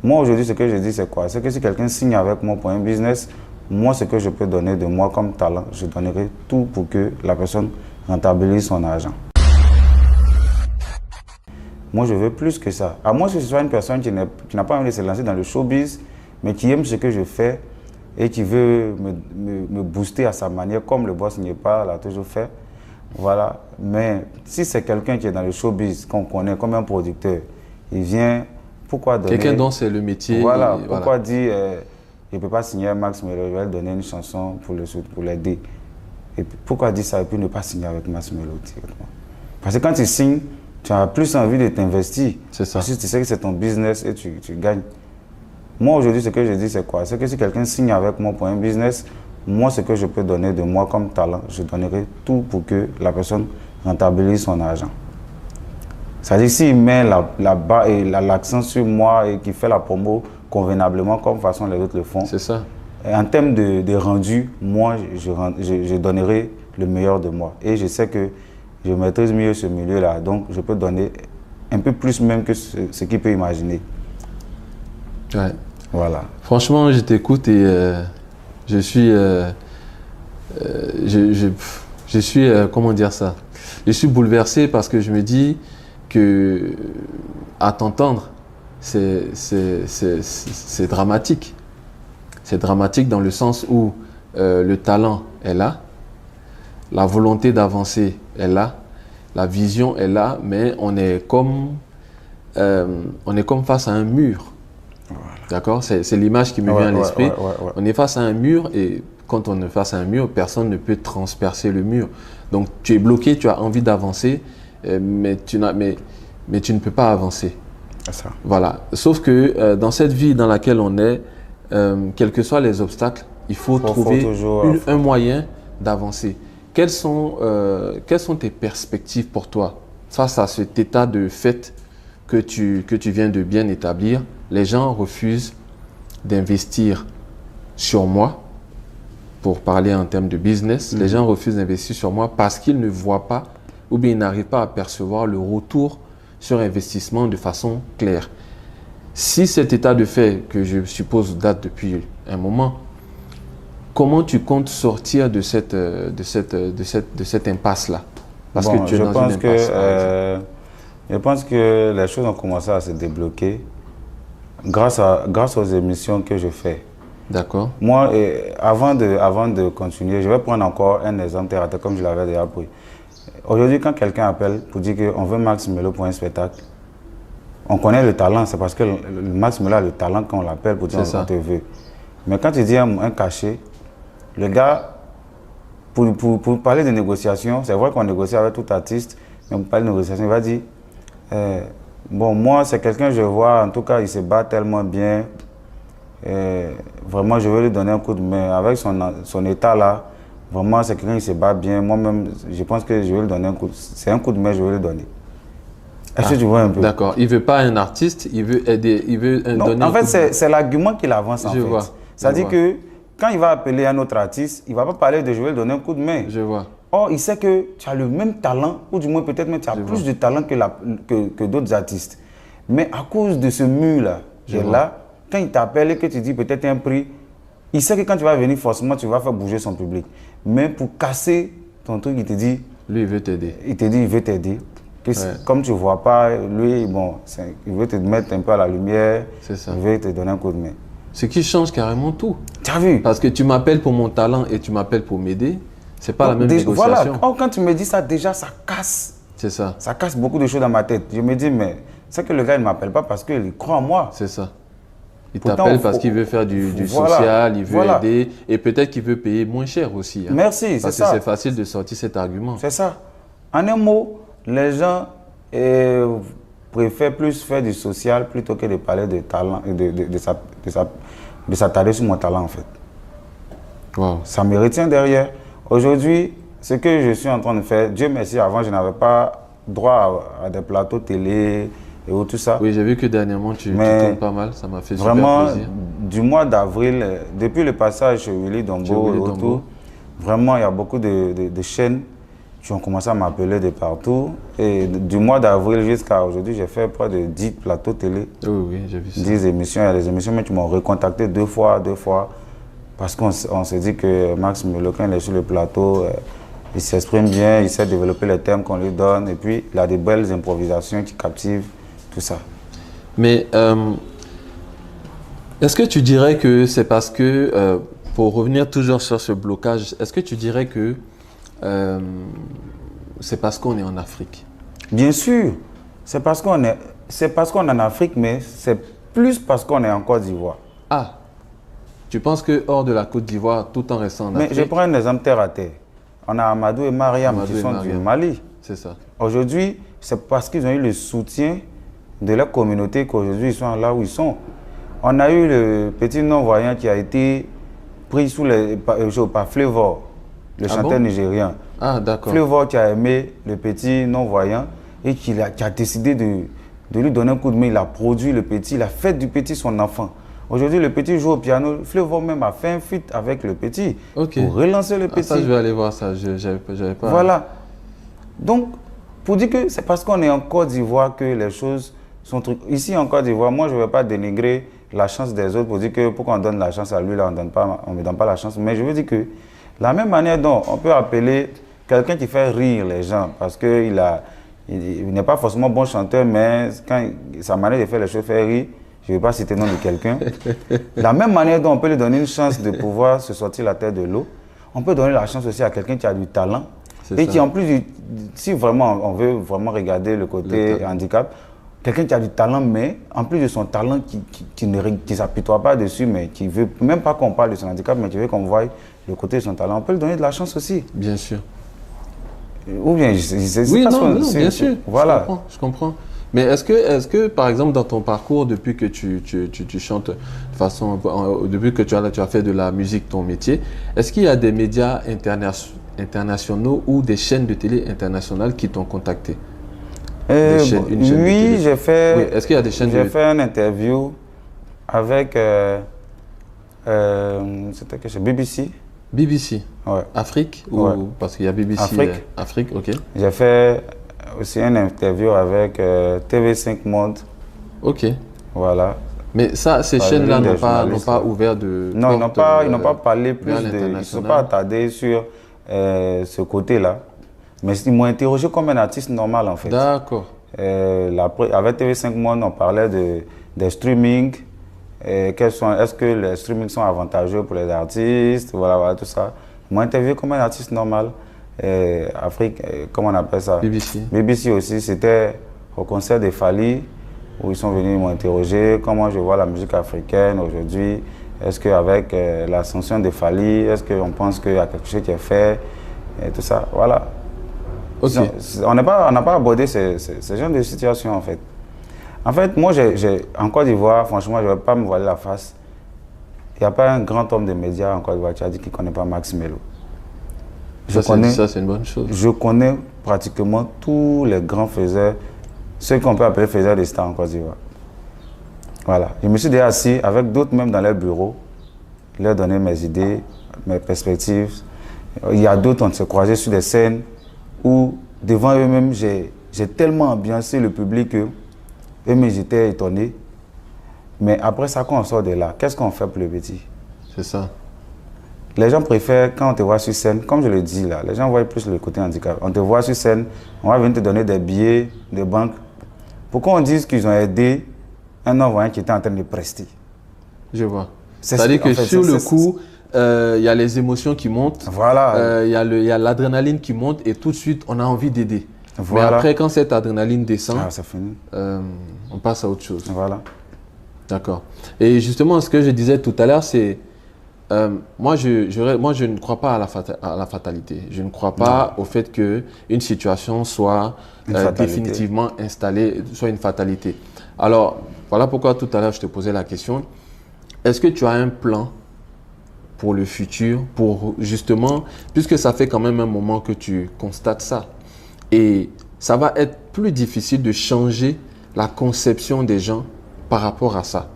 Moi, aujourd'hui, ce que je dis, c'est quoi? C'est que si quelqu'un signe avec moi pour un business, moi, ce que je peux donner de moi comme talent, je donnerai tout pour que la personne rentabilise son argent. Moi, je veux plus que ça. À moins que ce soit une personne qui n'a pas envie de se lancer dans le showbiz, mais qui aime ce que je fais et qui veut me booster à sa manière, comme le boss Niepa l'a toujours fait. Voilà. Mais si c'est quelqu'un qui est dans le showbiz, qu'on connaît comme un producteur, il vient, pourquoi donner... Quelqu'un dont c'est le métier. Voilà. Et, pourquoi dire, je ne peux pas signer un Max Melo, je vais lui donner une chanson pour l'aider. Et pourquoi dire ça et puis ne pas signer avec Max Melo directement? Parce que quand tu signes, tu as plus envie de t'investir. C'est ça. Parce que tu sais que c'est ton business et tu gagnes. Moi, aujourd'hui, ce que je dis, c'est quoi? C'est que si quelqu'un signe avec moi pour un business, moi, ce que je peux donner de moi comme talent, je donnerai tout pour que la personne rentabilise son argent. C'est-à-dire s'il met l'accent sur moi et qu'il fait la promo convenablement, comme façon les autres le font. C'est ça. En termes de rendu, moi, je donnerai le meilleur de moi. Et je sais que je maîtrise mieux ce milieu-là, donc je peux donner un peu plus même que ce qu'il peut imaginer. Ouais. Voilà. Franchement, je t'écoute et je suis, comment dire ça? Je suis bouleversé parce que je me dis que, à t'entendre, c'est dramatique. C'est dramatique dans le sens où le talent est là, la volonté d'avancer est là, la vision est là, mais on est comme face à un mur. Voilà. D'accord? C'est l'image qui me vient à l'esprit. On est face à un mur et quand on est face à un mur, personne ne peut transpercer le mur. Donc tu es bloqué, tu as envie d'avancer, mais tu ne peux pas avancer. C'est ça. Voilà. Sauf que dans cette vie dans laquelle on est, quels que soient les obstacles, il faut trouver un moyen d'avancer. Quelles sont tes perspectives pour toi face à cet état de fait que tu viens de bien établir? Les gens refusent d'investir sur moi, pour parler en termes de business. Les gens refusent d'investir sur moi parce qu'ils ne voient pas ou bien ils n'arrivent pas à percevoir le retour sur investissement de façon claire. Si cet état de fait, que je suppose date depuis un moment, comment tu comptes sortir de cette impasse-là? Parce que tu es dans une impasse. Je pense que les choses ont commencé à se débloquer grâce aux émissions que je fais. D'accord. Moi, avant de continuer, je vais prendre encore un exemple terre à terre comme je l'avais déjà pris. Aujourd'hui, quand quelqu'un appelle pour dire qu'on veut Max Melo pour un spectacle, on connaît le talent, c'est parce que le Max Melo a le talent quand on l'appelle pour dire on te veut. Mais quand tu dis un cachet, le gars, pour parler de négociation, c'est vrai qu'on négocie avec tout artiste, mais pour parler de négociation, il va dire bon, moi, c'est quelqu'un que je vois, en tout cas, il se bat tellement bien. Vraiment, je veux lui donner un coup de main. Avec son état là, vraiment, c'est quelqu'un qui se bat bien. Moi-même, je pense que je vais lui donner un coup. C'est un coup de main que je vais lui donner. Est-ce que tu vois un peu? D'accord. Il ne veut pas un artiste, il veut aider, il veut donner. En fait, c'est l'argument qu'il avance en fait. C'est-à-dire que quand il va appeler un autre artiste, il ne va pas parler de je vais lui donner un coup de main. Je vois. Or, il sait que tu as le même talent, ou du moins peut-être même tu as plus de talent que d'autres artistes. Mais à cause de ce mur-là, quand il t'appelle et que tu dis peut-être un prix, il sait que quand tu vas venir, forcément, tu vas faire bouger son public. Mais pour casser ton truc, il te dit... Lui, il veut t'aider. Il te dit, il veut t'aider. Comme tu ne vois pas, lui, bon, il veut te mettre un peu à la lumière. C'est ça. Il veut te donner un coup de main. Ce qui change carrément tout. Tu as vu? Parce que tu m'appelles pour mon talent et tu m'appelles pour m'aider. C'est pas la même négociation. Voilà, quand tu me dis ça, déjà, ça casse. C'est ça. Ça casse beaucoup de choses dans ma tête. Je me dis, mais c'est que le gars, il ne m'appelle pas parce qu'il croit en moi. C'est ça. Il t'appelle parce qu'il veut faire du social, il veut aider et peut-être qu'il veut payer moins cher aussi. Hein. Merci, c'est ça. Parce que c'est facile de sortir cet argument. C'est ça. En un mot, les gens préfèrent plus faire du social plutôt que de parler de talent et de s'attarder sur mon talent en fait. Wow. Ça me retient derrière. Aujourd'hui, ce que je suis en train de faire, Dieu merci, avant je n'avais pas droit à des plateaux télé et tout ça. Oui, j'ai vu que dernièrement tu tournes pas mal, ça m'a fait super vraiment, plaisir. Du mois d'avril, depuis le passage chez Willy Dombo et autour, vraiment il y a beaucoup de chaînes qui ont commencé à m'appeler de partout. Et du mois d'avril jusqu'à aujourd'hui, j'ai fait près de 10 plateaux télé. Oui, j'ai vu ça. 10 émissions. Il y a des émissions mais qui m'ont recontacté deux fois. Parce qu'on s'est dit que Max Melo, quand il est sur le plateau, il s'exprime bien, il sait développer les thèmes qu'on lui donne. Et puis, il a des belles improvisations qui captivent, tout ça. Mais est-ce que tu dirais que c'est parce que, pour revenir toujours sur ce blocage, est-ce que tu dirais que c'est parce qu'on est en Afrique? Bien sûr, c'est parce qu'on est en Afrique, mais c'est plus parce qu'on est en Côte d'Ivoire. Ah, tu penses que hors de la Côte d'Ivoire, tout en restant en Afrique? Mais je prends un exemple terre à terre. On a Amadou et Mariam qui sont du Mali. C'est ça. Aujourd'hui, c'est parce qu'ils ont eu le soutien de leur communauté qu'aujourd'hui ils sont là où ils sont. On a eu le petit non-voyant qui a été pris par Flavor, le chanteur nigérien. Ah, d'accord. Flavor qui a aimé le petit non-voyant et qui a décidé de lui donner un coup de main. Il a produit le petit, il a fait du petit son enfant. Aujourd'hui, le petit joue au piano. Flavor même a fait un feat avec le petit pour relancer le petit. Ça, je vais aller voir ça. J'avais pas... Voilà. Donc, pour dire que c'est parce qu'on est en Côte d'Ivoire que les choses sont... Ici, en Côte d'Ivoire, moi, je ne vais pas dénigrer la chance des autres pour dire que pourquoi on donne la chance à lui, là, on ne me donne pas la chance. Mais je veux dire que la même manière dont on peut appeler quelqu'un qui fait rire les gens parce qu'il n'est pas forcément bon chanteur, mais quand sa manière de faire les choses fait rire, je ne vais pas citer le nom de quelqu'un. La même manière dont on peut lui donner une chance de pouvoir se sortir la tête de l'eau, on peut donner la chance aussi à quelqu'un qui a du talent et qui en plus, si vraiment on veut vraiment regarder le côté handicap, quelqu'un qui a du talent, mais en plus de son talent, qui ne s'apitoie pas dessus, mais qui ne veut même pas qu'on parle de son handicap, mais qui veut qu'on voie le côté de son talent, on peut lui donner de la chance aussi. Bien sûr. Ou bien, bien sûr. Voilà. Je comprends. Mais est-ce que, par exemple, dans ton parcours, depuis que tu chantes de façon, depuis que tu as fait de la musique ton métier, est-ce qu'il y a des médias internationaux ou des chaînes de télé internationales qui t'ont contacté? Oui, j'ai fait. Oui. Est-ce qu'il y a des chaînes J'ai fait une interview avec. C'était que chez BBC. BBC. Ouais. Afrique ouais. Ou parce qu'il y a BBC. Afrique, ok. J'ai fait aussi une interview avec TV5 Monde. Ok. Voilà. Mais ça, ces chaînes-là n'ont pas ouvert de. Non, ils n'ont pas parlé plus de. Ils ne sont pas attardés sur ce côté-là. Mais ils m'ont interrogé comme un artiste normal en fait. D'accord. Avec TV5 Monde, on parlait des streamings. Est-ce que les streamings sont avantageux pour les artistes? Voilà, tout ça. Ils m'ont interviewé comme un artiste normal. Afrique, comment on appelle ça? BBC. BBC aussi, c'était au concert de Fally où ils sont venus m'interroger comment je vois la musique africaine aujourd'hui. Est-ce qu'avec l'ascension de Fally, est-ce qu'on pense qu'il y a quelque chose qui est fait? Et tout ça, voilà. Okay. On n'a pas abordé ces genres de situations en fait. En fait, moi, en Côte d'Ivoire, franchement, je ne vais pas me voiler la face. Il n'y a pas un grand homme de médias en Côte d'Ivoire qui a dit qu'il ne connaît pas Max Melo. Ça, c'est une bonne chose. Je connais pratiquement tous les grands faiseurs, ceux qu'on peut appeler faiseurs de stars en Côte d'Ivoire. Voilà. Je me suis déjà assis avec d'autres même dans leur bureau, leur donner mes idées, mes perspectives. Il y a d'autres, on s'est croisés sur des scènes où, devant eux-mêmes, j'ai tellement ambiancé le public que eux-mêmes, j'étais étonné. Mais après ça, quand on sort de là, qu'est-ce qu'on fait pour le petit? C'est ça. Les gens préfèrent, quand on te voit sur scène, comme je le dis là, les gens voient plus le côté handicap. On te voit sur scène, on va venir te donner des billets de banque. Pourquoi on dit qu'ils ont aidé un non-voyant qui était en train de prester? Je vois. C'est-à-dire que sur le coup, il y a les émotions qui montent, voilà. Il y a l'adrénaline qui monte et tout de suite, on a envie d'aider. Voilà. Mais après, quand cette adrénaline descend, c'est fini. On passe à autre chose. Voilà. D'accord. Et justement, ce que je disais tout à l'heure, c'est moi, je ne crois pas à la fatalité. Je ne crois pas au fait qu'une situation soit définitivement installée, soit une fatalité. Alors, voilà pourquoi tout à l'heure, je te posais la question. Est-ce que tu as un plan pour le futur, pour justement, puisque ça fait quand même un moment que tu constates ça, et ça va être plus difficile de changer la conception des gens par rapport à ça.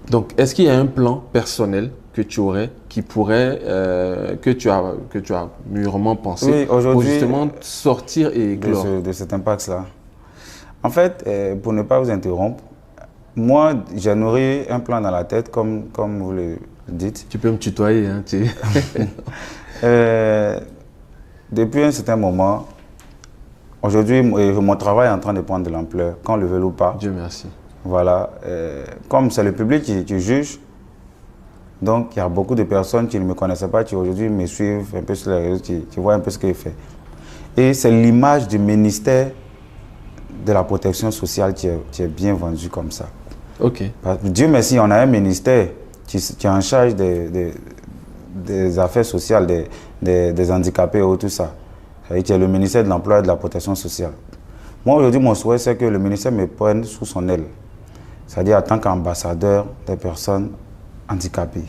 Donc, est-ce qu'il y a un plan personnel que tu aurais, qui pourrait, que tu as mûrement pensé pour justement sortir et éclore de cet impact-là. En fait, pour ne pas vous interrompre, moi, j'ai nourri un plan dans la tête, comme vous le dites. Tu peux me tutoyer, hein, Depuis un certain moment, aujourd'hui, mon travail est en train de prendre de l'ampleur, qu'on le veuille ou pas. Dieu merci. Voilà. Comme c'est le public qui juge, donc il y a beaucoup de personnes qui ne me connaissaient pas, qui aujourd'hui me suivent un peu sur les réseaux, qui voient un peu ce que je fais. Et c'est l'image du ministère de la protection sociale qui est bien vendue comme ça. Ok. Dieu merci, on a un ministère qui est en charge des affaires sociales, des handicapés et tout ça. Qui est le ministère de l'Emploi et de la Protection sociale. Moi, aujourd'hui, mon souhait, c'est que le ministère me prenne sous son aile. C'est-à-dire en tant qu'ambassadeur des personnes handicapées.